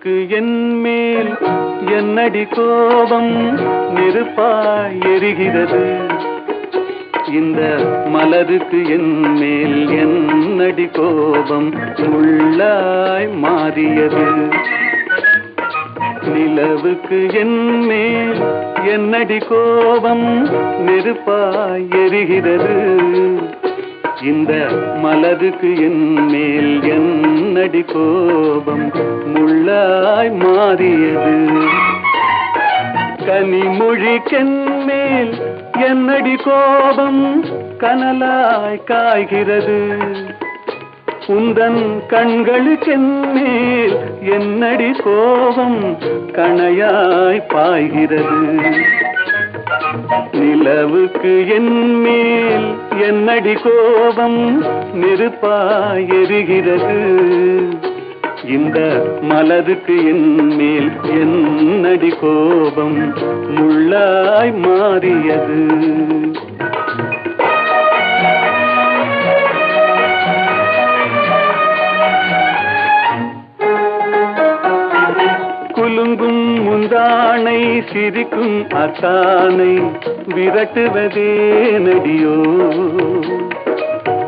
நிலவுக்கு என்மேல் என்னடி கோபம் நெருப்பாய் எரிகிறது. இந்த மலருக்கு என்மேல் என்னடி கோபம் முள்ளாய் மாறியது. நிலவுக்கு என்மேல் என்னடி கோபம் நெருப்பாய் எரிகிறது. இந்த மலருக்கு என்மேல் என்னடி கோபம் முள்ளாய் மாறியது. கனிமொழிக்கென்மேல் என்னடி கோபம் கனலாய் காய்கிறது. உந்தன் கண்களுக்கென்மேல் என்னடி கோபம் கணையாய் பாய்கிறது. நிலவுக்கு என்மேல் என்னடி கோபம் நெருப்பாய் எரிகிறது. இந்த மலருக்கு என்மேல் என்னடி கோபம் முள்ளாய் மாறியது. குலுங்கும் முந்தானை சிரிக்கும் அத்தானை விரட்டுவதே நடியோ.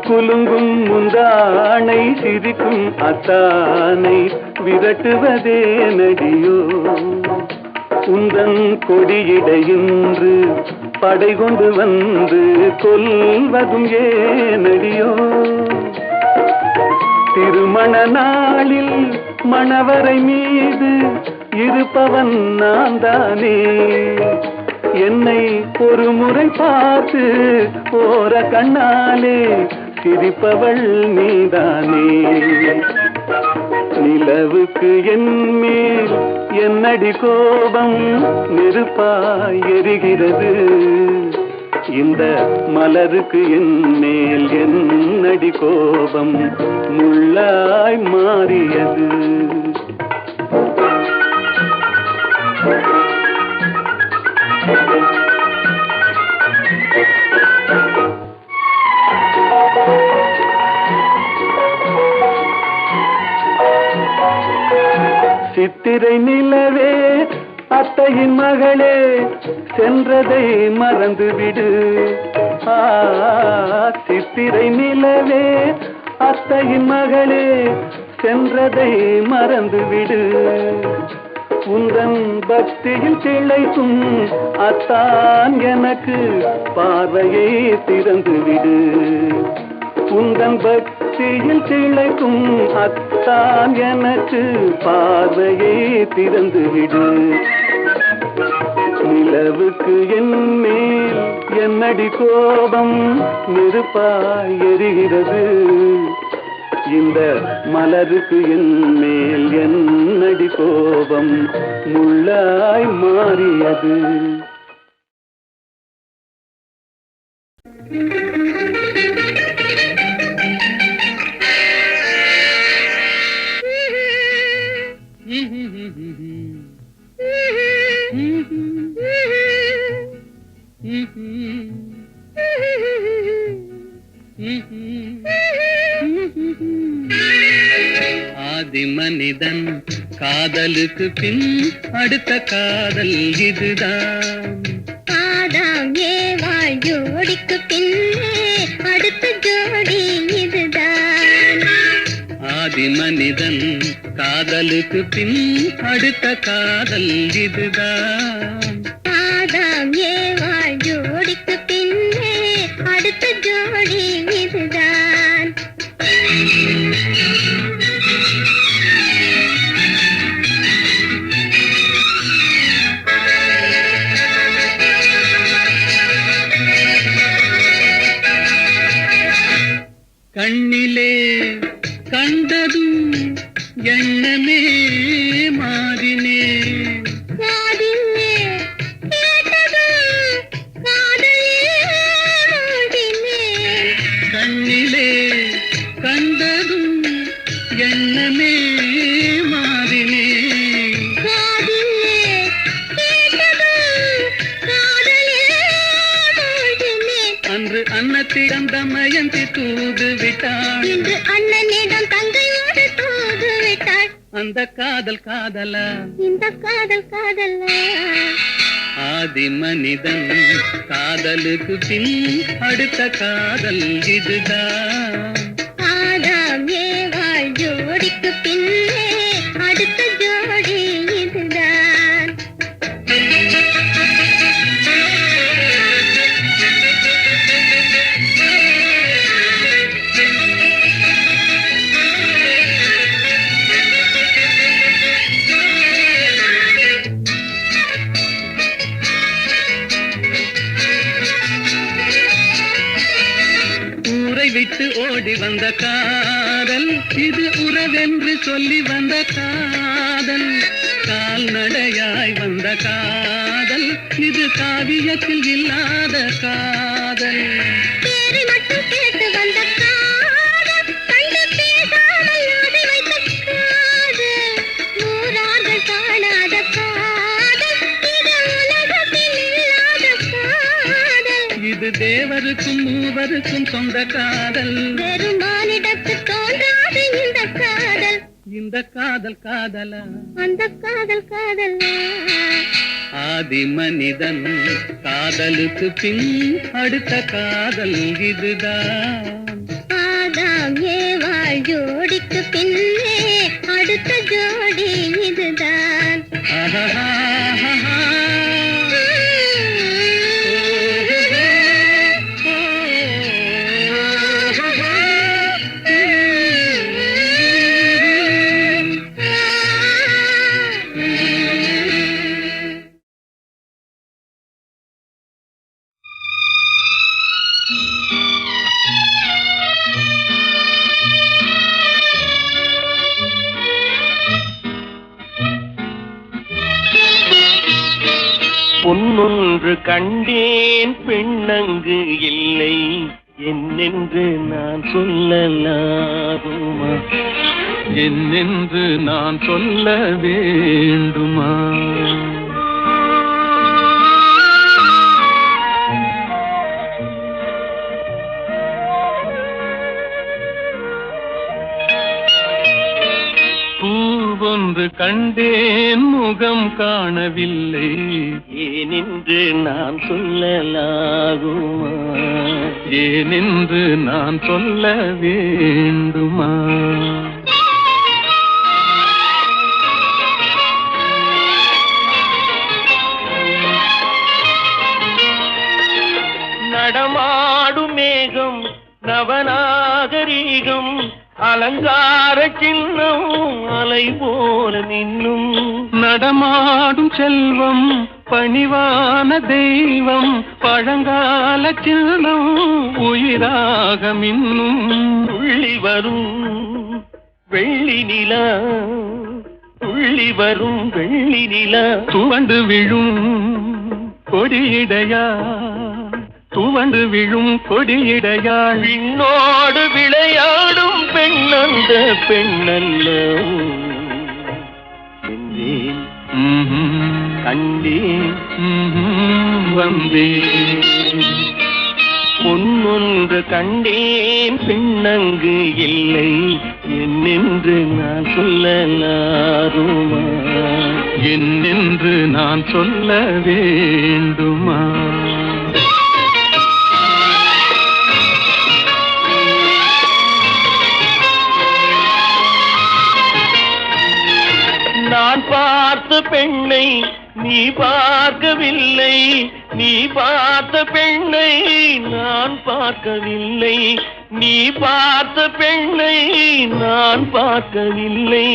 குலுங்கும் முந்தானை சிரிக்கும் அத்தானை விரட்டுவதே நடியோ. உந்தன் கொடியிடையின்று படை கொண்டு வந்து கொல்வதும் ஏனடியோ. திருமண நாளில் மணவரை மீது இருப்பவன் நான் தானே. என்னை ஒரு முறை பார்த்து போற கண்ணாலே சிரிப்பவள் நீதானே. நிலவுக்கு என்மேல் என்னடி கோபம் நெருப்பாய் எரிகிறது. இந்த மலருக்கு என்மேல் என்னடி கோபம் முள்ளாய் மாறியது. சித்திரை நிலவே அத்தையின் மகளே சென்றதை மறந்துவிடு. சித்திரை நிலவே அத்தையின் மகளே சென்றதை மறந்துவிடு. உந்தன் பக்தியில் திளைக்கும் அத்தான் எனக்கு பார்வையை திறந்துவிடு. உந்தன் பக்தியில் திளைக்கும் அத்தான் எனக்கு பார்வையை திறந்துவிடு. நிலவுக்கு என்மேல் என்னடி கோபம் நெருப்பாய் எரிகிறது. இந்த மலருக்கு என்மேல் என்னடி கோபம் முள்ளாய் மாறியது. ஆதி மனிதன் காதலுக்கு பின் அடுத்த காதல் இதுதான். ஆதாம் ஏவாள் ஜோடிக்கு பின்னே அடுத்த ஜோடி இதுதான். ஆதி மனிதன் காதலுக்கு பின் அடுத்த காதல் இதுதான். ஆதாம் ஏவாள் ஜோடிக்கு பின்னே அடுத்த ஜோடி இதுதான். கண்ணிலே கண்டதும் எண்ணமே மாறினே. காதிலே கேட்டதும் காதலே மூடினே. கண்ணிலே கண்டதும் எண்ணமே மாறினே. காதிலே கேட்டதும் காதலே மூடினே. அன்று அன்னத்திடம் தமயந்தி தூது விட்டாள். இன்று அண்ணனிடம் தங்கையோடு தூது விட்டாள். அந்த காதல் காதலா இந்த காதல் காதலா ஆதி மனிதன் காதலுக்கு பின் அடுத்த காதல் இதுதான் ஆதாம் ஏவாள் ஜோடிக்கு பின்னே அடுத்த ஜோடி இதுதான் ஊரை விட்டு ஓடி வந்த காதல் இது உறவென்று சொல்லி வந்த காதல் கால்நடையாய் வந்த காதல் இது காவியத்தில் இல்லாத காதல் பேரை மட்டும் கேட்டு வந்த காதல் கண்டு பேசாமல் அதை வைத்த காதல் நூறார்கள் காணாத காதல் இது உலகத்தில் இல்லாத காதல் இது தேவருக்கும் மூவருக்கும் சொந்த காதல் பெருமானிடத்து தோன்றாது இந்த காதல் இந்த காதல் காதலா அந்த காதல் காதலா ஆதி மனிதன் காதலுக்கு பின் அடுத்த காதல் இதுதான் ஆதாம் ஏவாள் ஜோடிக்கு பின்னே அடுத்த ஜோடி இதுதான் பொன்னொன்று கண்டேன் பெண்ணங்கு இல்லை என்னென்று நான் சொல்லலாகுமா என்னென்று நான் சொல்ல வேண்டுமா பூவொன்று கண்டேன் முகம் காணவில்லை ஏனென்று நான் சொல்லலாகுமா ஏனென்று நான் சொல்ல வேண்டுமா நடமாடும் மேகம் நவநாகரீகம் அலங்கார சின்னம் அலை போல நின்னும் நடமாடும் செல்வம் பணிவான தெய்வம் பழங்கால சின்னம் உயிராக மின்னும் துள்ளி வரும் வெள்ளி நிலா துள்ளி வரும் வெள்ளி நிலா துவண்டு விழும் கொடியிடையா துவண்டு விழும் கொடியிடையாள் விண்ணோடு விளையாடும் பெண்ணந்த பெண்ணல்ல என்றேன் கண்டேன் வந்தேன் பொன்னொன்று கண்டேன் பெண்ணங்கு இல்லை என்னென்று நான் சொல்லலாருமா என்னென்று நான் சொல்ல வேண்டுமா நான் பார்த்த பெண்ணை நீ பார்க்கவில்லை நீ பார்த்த பெண்ணை நான் பார்க்கவில்லை நீ பார்த்த பெண்ணை நான் பார்க்கவில்லை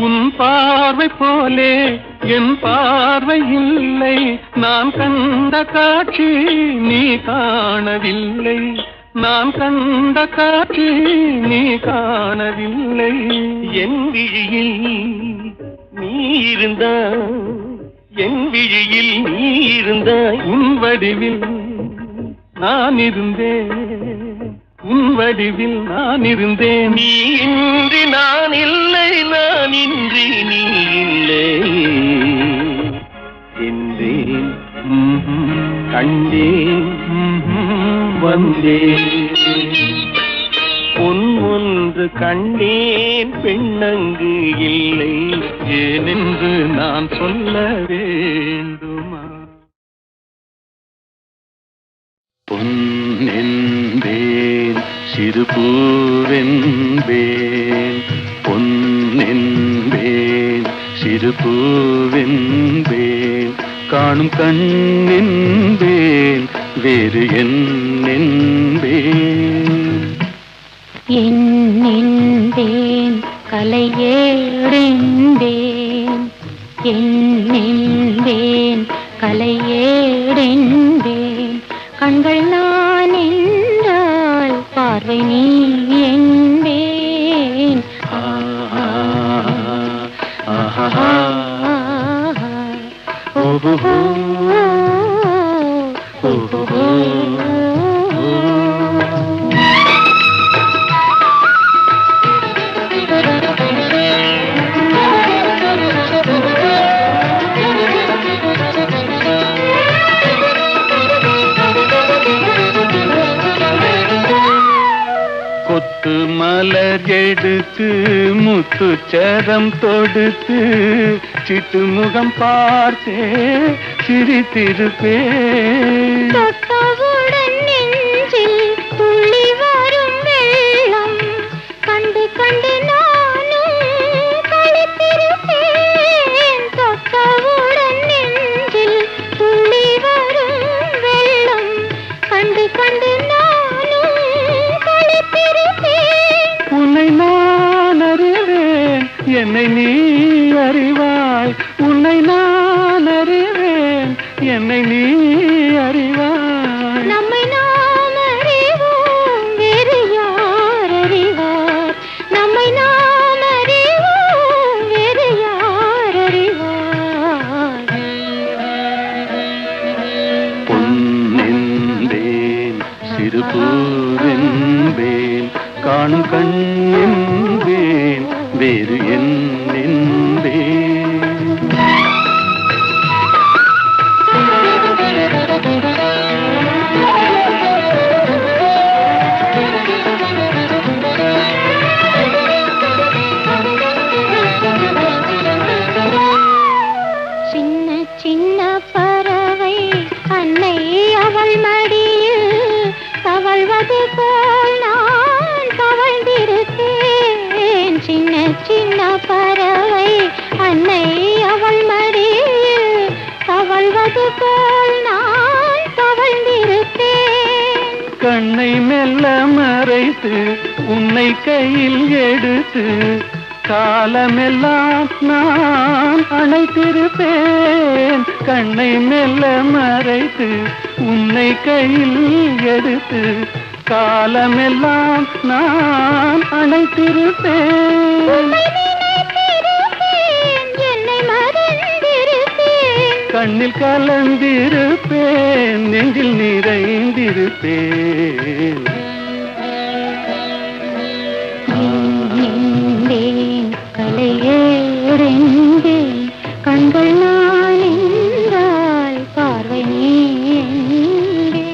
உன் பார்வை போலே என் பார்வை இல்லை நான் கண்ட காட்சி நீ காணவில்லை நான் கண்ட காட்சி நீ காணவில்லை என் விழியில் நீ இருந்தாய் என் விழியில் நீ இருந்தாய் உன் வடிவில் நான் இருந்தேன் உன் வடிவில் நான் இருந்தேன் நீ இன்றி நான் இல்லை நான் இன்றி நீ இல்லை என்றேன் கண்டேன் வந்தேன் பொன் ஒன்று கண்டேன் பெண்ணங்கு இல்லை ஏனென்று நான் சொல்ல வேண்டுமா? பொன்னென்பேன் சிறு பூவென்பேன் பொன்னென்பேன் சிறு பூவென்பேன் காணும் கண்ணென்பேன் வேறு என்னென்பேன் என்னென்பேன் கலையேடென்பேன் என்னென்பேன் கலையேடென்பேன் கண்கள் நான் என்றால் பார்வை நீ என்பேன் கொத்து மலர் எடுத்து முத்துச்சரம் தொடுத்து சிட்டு முகம் பார்த்தே சிரித்திருப்பேன் தொட்டவுடன் நெஞ்சில் துள்ளி வரும் வெள்ளம் கண்டு கண்டு நானும் களித்திருப்பேன் தொட்டவுடன் நெஞ்சில் துள்ளி வரும் வெள்ளம் கண்டு கண்டு நானும் களித்திருப்பேன் உன்னை நான் அறிவேன் என்னை நீ அறிவாய் உன்னை நான் அறிவேன் என்னை நீ அறிவாய் நம்மை நாம் அறிவோம் வேறு யார் அறிவார் நம்மை நாம் அறிவோம் வேறு யார் அறிவார் பொன்னென்பேன் சிறு பூவென்பேன் காணும் கண்ணென்பேன் வேறு என்னென்பேன் சின்ன சின்ன பறவை அன்னை அவள் மடியில் தவழ்வது போல் நான் தவழ்ந்திருக்கேன் சின்ன சின்ன பறவை அன்னை அவள் மடியில் தவழ்வது போல் நான் தவழ்ந்திருக்கேன் கண்ணை மெல்ல மறைத்து உன்னை கையில் எடுத்து காலமெல்லாம் நான் அணைத்திருப்பேன் கண்ணை மெல்ல மறைத்து உன்னை கையில் எடுத்து காலமெல்லாம் நான் அணைத்திருப்பேன் என்னை மறந்திருப்பேன் கண்ணில் கலந்திருப்பேன் நெஞ்சில் நிறைந்திருப்பேன் என்பேன் கலையேடென்பேன் கண்கள் நான் என்றால் பார்வை நீ என்பேன்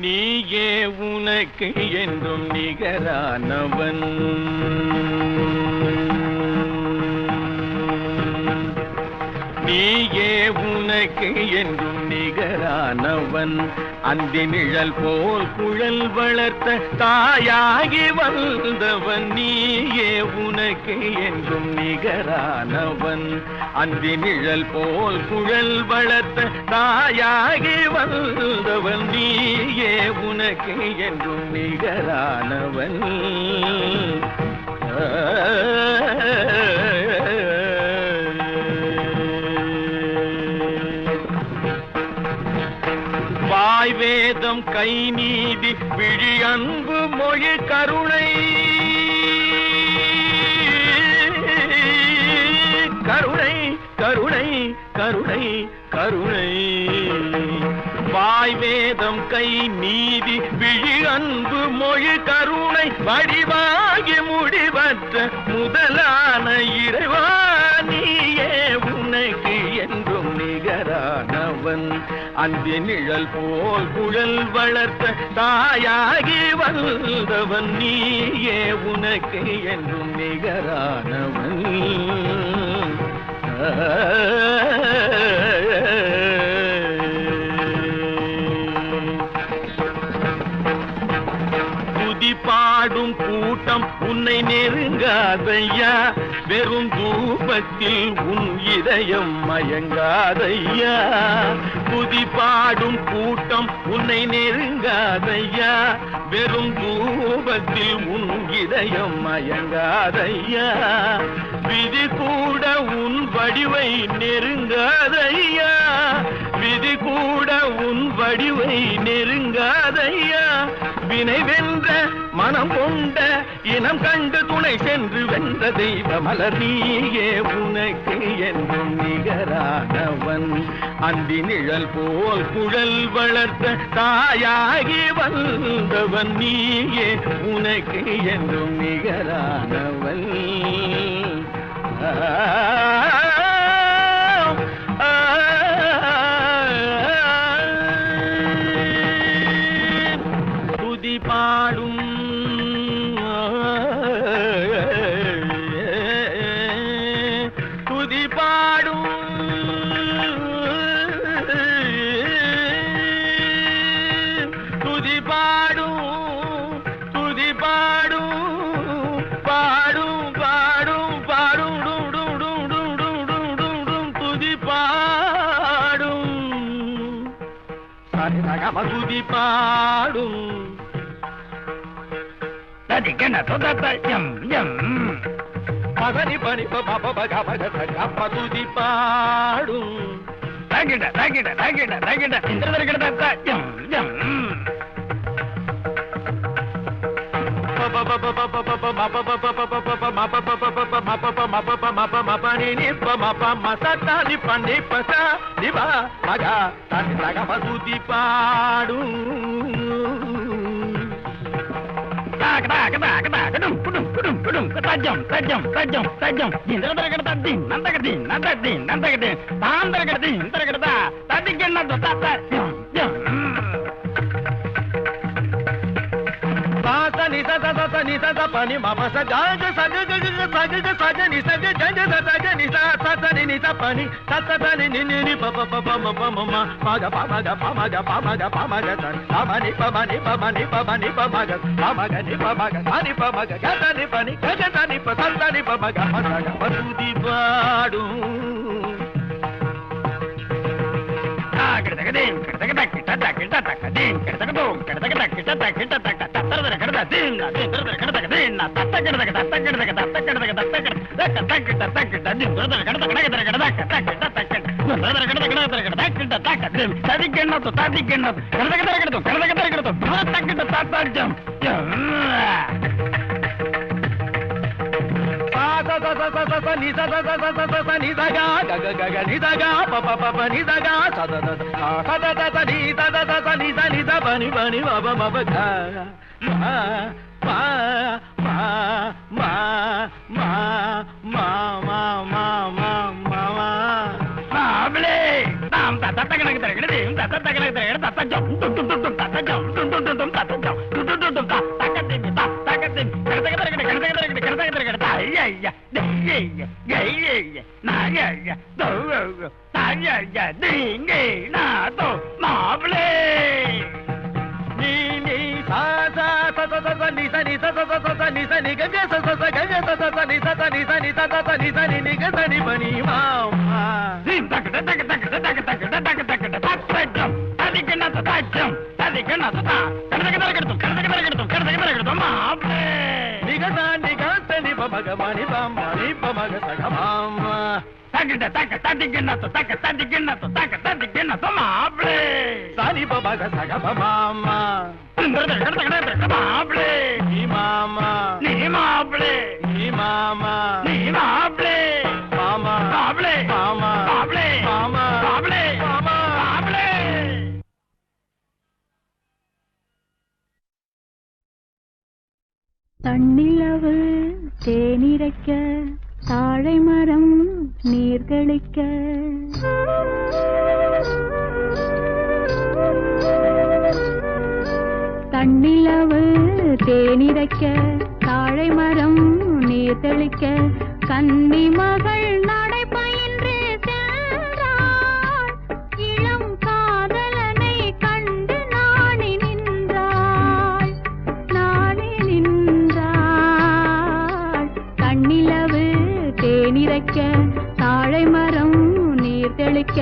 நீயே உனக்கு என்றும் நிகரானவன் நீயே உனக்கு என்றும் நிகரானவன் அந்தி நிழல் போல் குழல் வளர்த்த தாயாகி வந்தவன் நீயே உனக்கு என்றும் நிகரானவன் அந்தி நிழல் போல் குழல் வளர்த்த தாயாகி வந்தவன் நீயே உனக்கு என்றும் நிகரானவன் வாய் வேதம் கை நீதி விழி அன்பு மொழி கருணை கருணை கருணை கருணை கருணை வாய் வேதம் கை நீதி விழி அன்பு மொழி கருணை வடிவாகி முடிவற்ற முதலான இறைவா நீயே உனக்கு என்றும் நிகரானவன் அந்தி நிழல் போல் குழல் வளர்த்த தாயாகி வந்தவன் நீயே உனக்கு என்றும் நிகரானவன் துதி பாடும் கூட்டம் உன்னை நெருங்காதையா வெறும் தூபத்தில் உன் இதயம் மயங்காதையா துதி பாடும் கூட்டம் உன்னை நெருங்காதையா வெறும் தூபத்தில் உன் இதயம் மயங்காதையா விதி கூட உன் வடிவை நெருங்காதையா விதி கூட உன் வடிவை நெருங்காதையா வினை வென்ற மனம் கொண்ட இனம் கண்டு துணை சென்று வென்ற தெய்வ மலர் நீயே உனக்கு என்றும் நிகரானவன் அந்தி நிழல் போல் குழல் வளர்த்த தாயாகி வந்தவன் நீயே உனக்கு என்றும் நிகரானவன் துதி பாடும் துதி பாடும் துதி பாடும் துதி பாடும் பாடும் பாடும் பாடும் துதி பாடும் துதி பாடும் பகனி பனி பக துதி பாடும் துதி பாடும் pani mama sa ga ga sa ga ga ga sa ga ga sa ga ni sa ga ga ga sa ga ni sa sa sa ni sa pani sa sa sa ni ni pa pa pa pa ma pa ma ma ga pa ma ga pa ma ga pa ma ga pa ma ga sa pa ma ni pa ma ni pa ma ni pa ma ni pa ma ga pa ma ga ni pa ma ga sa ni pa ma ga ga sa ni pa ni ga ga sa ni pa sa ni pa ma ga ma sa ga pa tu di paadu தண்ணிலவு தேனிரைக்க தாழை மரம் நீர் தெளிக்க தண்ணிலவு தேனிரைக்க தாழை மரம் நீர் தெளிக்க கன்னி மகள் நடை பயின்று சென்றாள் இளம் காதலனை கண்டு நாணி நின்றாள் தண்ணிலவு தேனிரைக்க தாழை மரம் நீர் தெளிக்க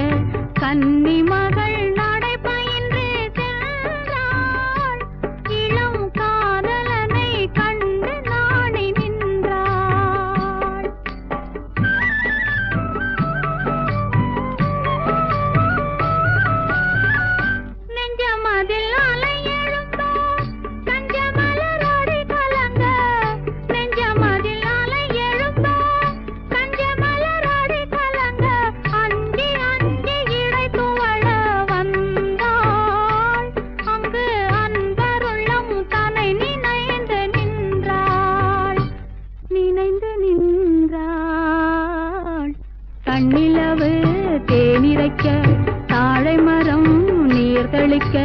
கன்னி மகள் நடை பயின்று சென்றாள் இளம் காதலனை கண்டு நாணி நின்றாள் நெஞ்சமதில் அலை எழுந்தோ கஞ்சமலரோடி கலங்க நெஞ்சமதில் அலை எழுந்தோ கஞ்சமலரோடி கலங்க அஞ்சி அஞ்சி இடை துவள வந்தாள் அங்கு அன்பருள்ளம் தன்னை நினைந்து நின்றாள் தண்ணிலவு தேனிரைக்க தாழை மரம் நீர் தெளிக்க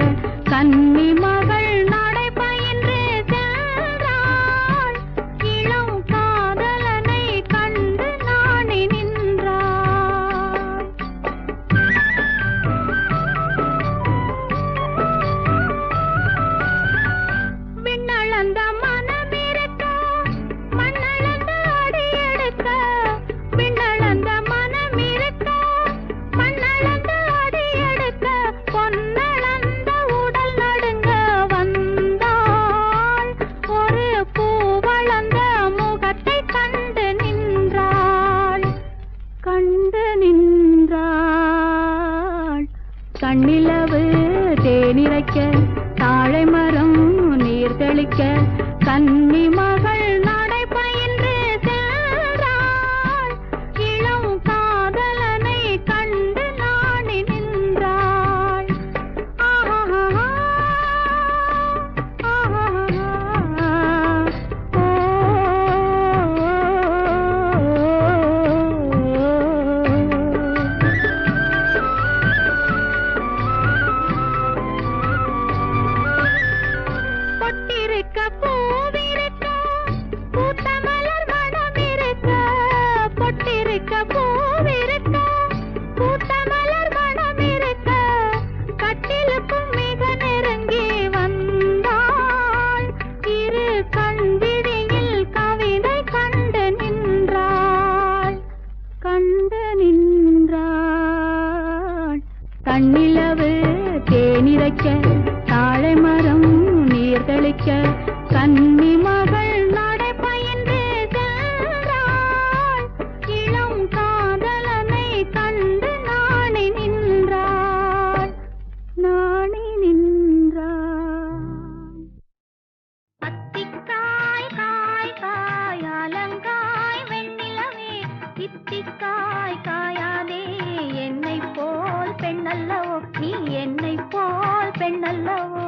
கன்னி மகள் நடை பயின்று சென்றாள் இளம் காதலனை கண்டு நாணி நின்றாள் விண்ணளந்த மனமிருக்க மண்ணளந்த அடியெடுக்க விண்ணளந்த மனமிருக்க மண்ணளந்த அடியெடுக்க பொன்னளந்த உடல் நடுங்க வந்தாள் ஒரு பூவளந்த முகத்தை கண்டு நின்றாள் கண்ணிலவு தேனிரைக்க தாழை மரம் நீர் தெளிக்க கன்னி மகள் நடை பயின்று சென்றாள் இளம் காதலனை கண்டு நாணி நின்றாள் பொட்டிருக்க பூவிருக்க பூத்த மலர் மனம் இருக்க பொட்டிருக்க பூவிருக்க பூத்த மலர் மனம் இருக்க கட்டிலுக்கும் மிக நெருங்கி வந்தாள் இரு கண்விழியில் கவிதை கண்டு நின்றாள் தண்ணிலவு தேனிரைக்க தாழை மரம் நீர் தெளிக்க கன்னி மகள் நடை பயின்று சென்றாள் இளம் காதலனை கண்டு நாணி நின்றாள் அத்திக்காய் காய் காய் அலங்காய் வெண்ணிலவே இத்திக்காய் காயாதே என்னை போல் பெண்ணல்லவோ நீ என்னை போல் பெண்ணல்லவோ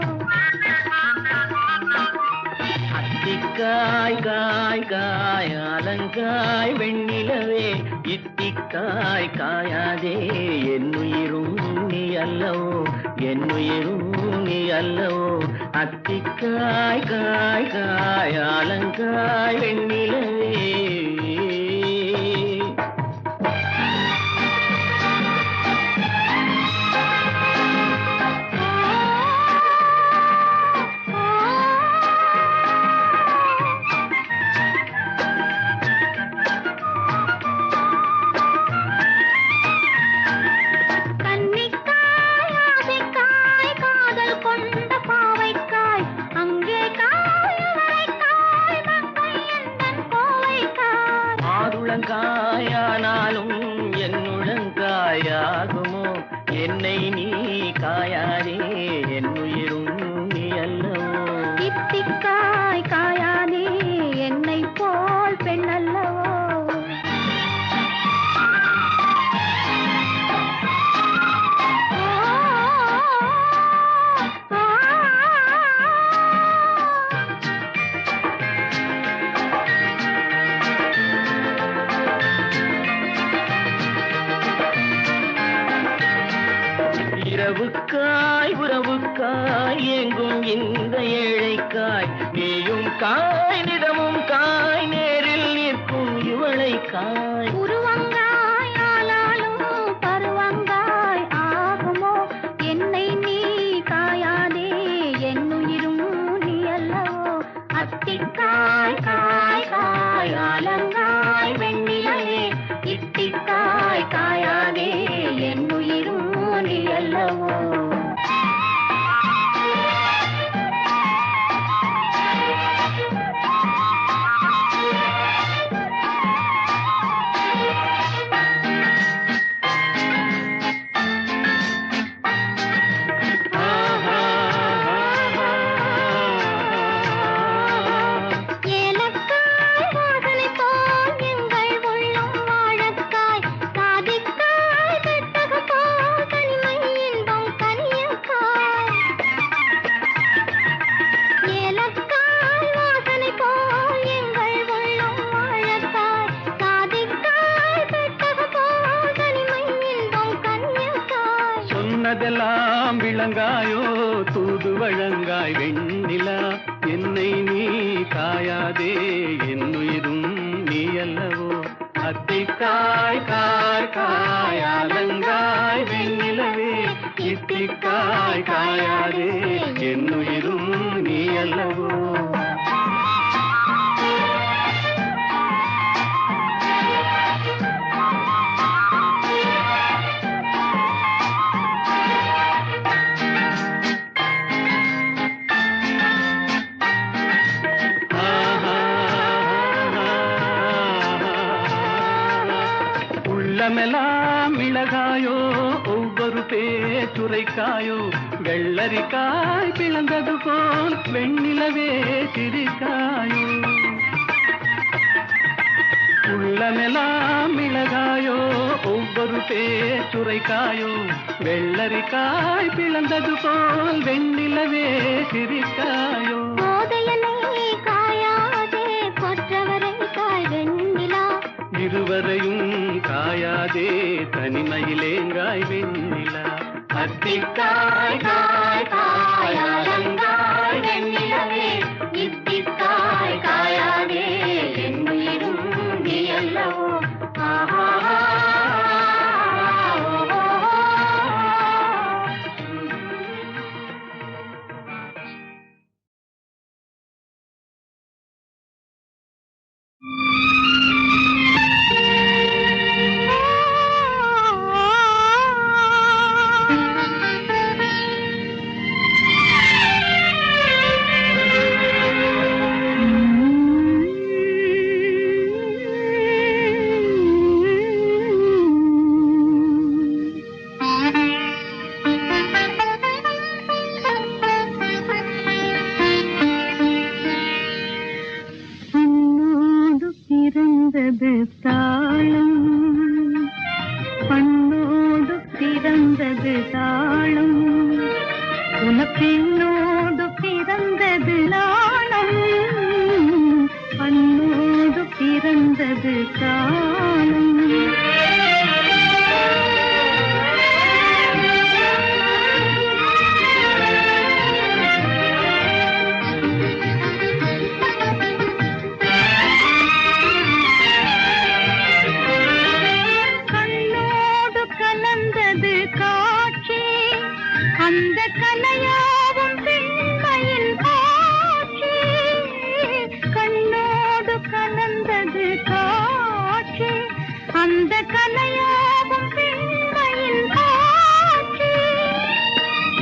அத்திக்காய் காய் காய் அலங்காய் வெண்ணிலவே இத்திக்காய் காயாதே என்னுயிரும் நீ அல்லவோ என்னுயிரும் நீ அல்லவோ அத்திக்காய் காய் காய் அலங்காய் வெண்ணிலவே காயானாலும் என்னுழங்காயாகுமோ என்னை நீ காயாதே என்னுயிரும் நீ அல்லவோ இத்திக்காய் காயாதே என்னை போல் பெண்ணல்லவோ காய் நீயும் காய் நிதமும் காய் நேரில் நிற்கும் இவளை காய் உருவங்காய் ஆளாலும் பருவங்காய் ஆகுமோ என்னை நீ காயாதே என்னுயிரும் நீ அல்லவோ அத்திக்காய் காய் காய் ஆலங்காய் வெண்ணிலையே இத்திக்காய் காயாதே என்னுயிரும் நீ அல்லவோ சொன்னதெல்லாம் விளங்காயோ தூது வழங்காய் வெண்ணிலா என்னை நீ காயாதே என்னுயிரும் நீ அல்லவோ அத்திக்காய் காய் காய் ஆலங்காய் வெண்ணிலவே இத்திக்காய் காயாதே என்னுயிரும் நீ அல்லவோ உள்ளமெல்லாம் மிளகாயோ ஒவ்வொரு பேச்சுரைக்காயோ வெள்ளரிக்காய் பிளந்தது போல் வெண்ணிலவே சிரிக்காயோ உள்ளமெல்லாம் மிளகாயோ ஒவ்வொரு பேச்சுரைக்காயோ வெள்ளரிக்காய் பிளந்தது போல் வெண்ணிலவே சிரிக்காயோ இருவரையும் காயாதே தனிமையிலேங்காய் வெண்ணிலா அத்திக்காய் காய் காய் ஆலங்காய் வெண்ணிலவே இத்திக்காய் காயாதே என்னுயிரும் நீ அல்லவோ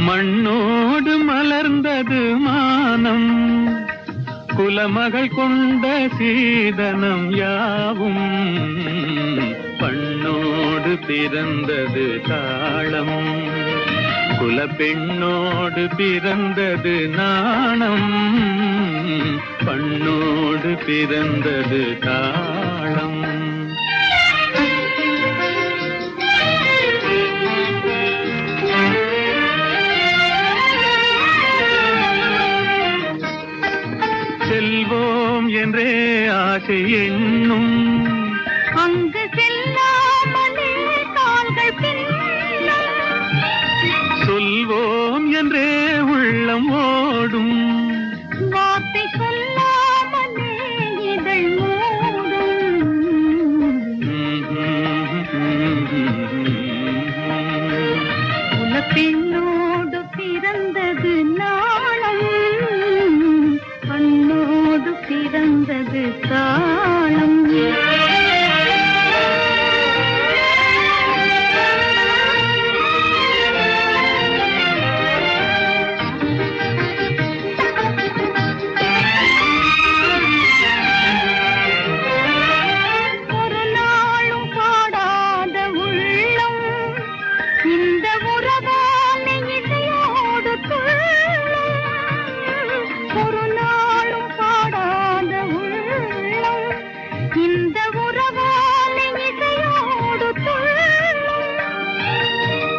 மண்ணோடு மலர்ந்தது மானம் குலமகள் கொண்ட சீதனம் யாவும் பண்ணோடு பிறந்தது தாளம் குலப்பெண்ணோடு பிறந்தது நாணம் பண்ணோடு பிறந்தது தாளம் செல்வோம் என்றே ஆசை எண்ணும் அங்கு செல்லாமலே கால்கள் பின்னும் சொல்வோம் என்றே உள்ளம் ஓடும் தாளம்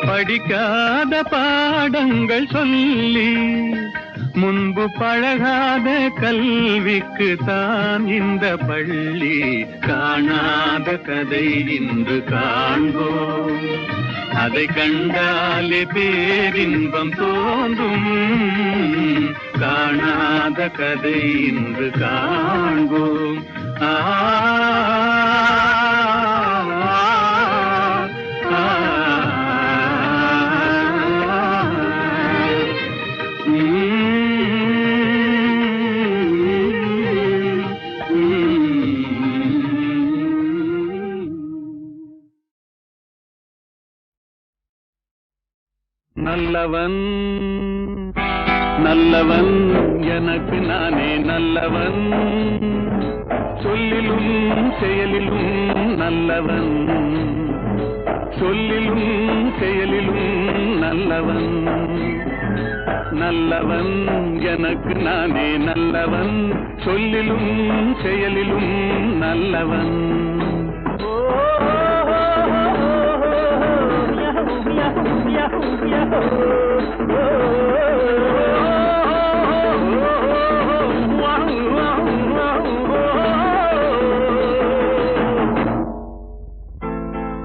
படிக்காத பாடங்கள் சொல்லி முன்பு பழகாத கல்விக்கு தான் இந்த பள்ளி. காணாத கதை இன்று காண்போம், அதை கண்டாலே பேரின்பம் தோன்றும். காணாத கதை இன்று காண்போம். நல்லவன் நல்லவன் எனக்கு நானே நல்லவன், சொல்லிலும் செயலிலும் நல்லவன், சொல்லிலும் செயலிலும் நல்லவன். நல்லவன் எனக்கு நானே நல்லவன், சொல்லிலும் செயலிலும் நல்லவன்.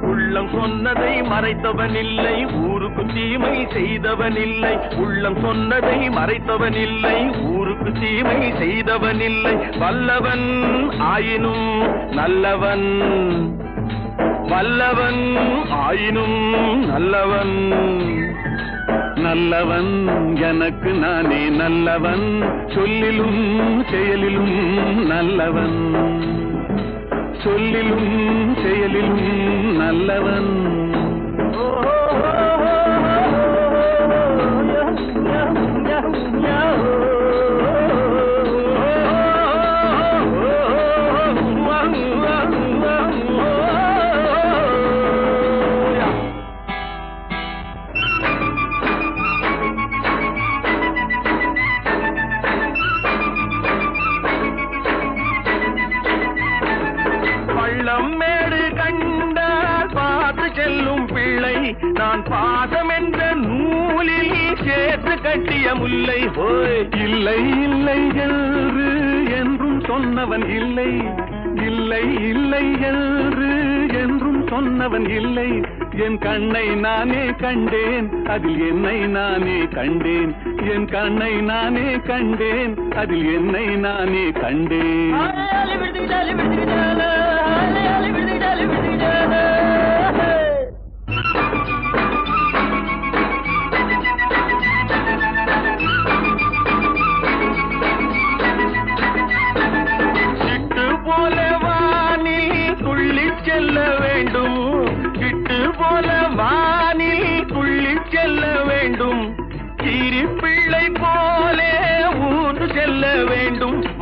உள்ளம் சொன்னதை மறைத்தவன் இல்லை, ஊருக்கு தீமை செய்தவன் இல்லை. உள்ளம் சொன்னதை மறைத்தவன் இல்லை, ஊருக்கு தீமை செய்தவன் இல்லை. வல்லவன் ஆயினும் நல்லவன், வல்லவன் ஆயினும் நல்லவன். நல்லவன் எனக்கு நானே நல்லவன், சொல்லிலும் செயலிலும் நல்லவன், சொல்லிலும் செயலிலும் நல்லவன். நான் பாசம் என்ற நூலில் சேர்த்து கட்டிய முல்லை போய் இல்லை இல்லை என்று என்றும் சொன்னவன் இல்லை, இல்லை இல்லை என்று என்றும் சொன்னவன் இல்லை. என் கண்ணை நானே கண்டேன், அதில் என்னை நானே கண்டேன். என் கண்ணை நானே கண்டேன், அதில் என்னை நானே கண்டேன்.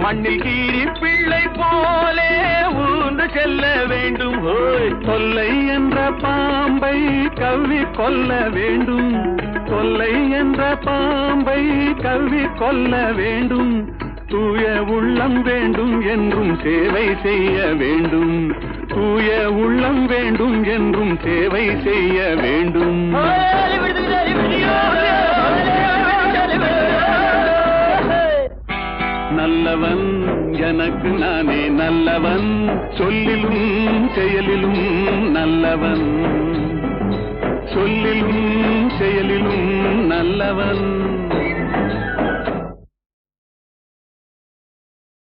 மண்ணில் கீரி பிள்ளை போலே ஊர்ந்து செல்ல வேண்டும். தொல்லை என்ற பாம்பை கவ்வி கொல்ல வேண்டும், தொல்லை என்ற பாம்பை கவ்வி கொல்ல வேண்டும். தூய உள்ளம் வேண்டும் என்றும் சேவை செய்ய வேண்டும், தூய உள்ளம் வேண்டும் என்றும் சேவை செய்ய வேண்டும். நல்லவன் எனக்கு நானே நல்லவன், சொல்லிலும் செயலிலும் நல்லவன், சொல்லிலும் செயலிலும் நல்லவன்.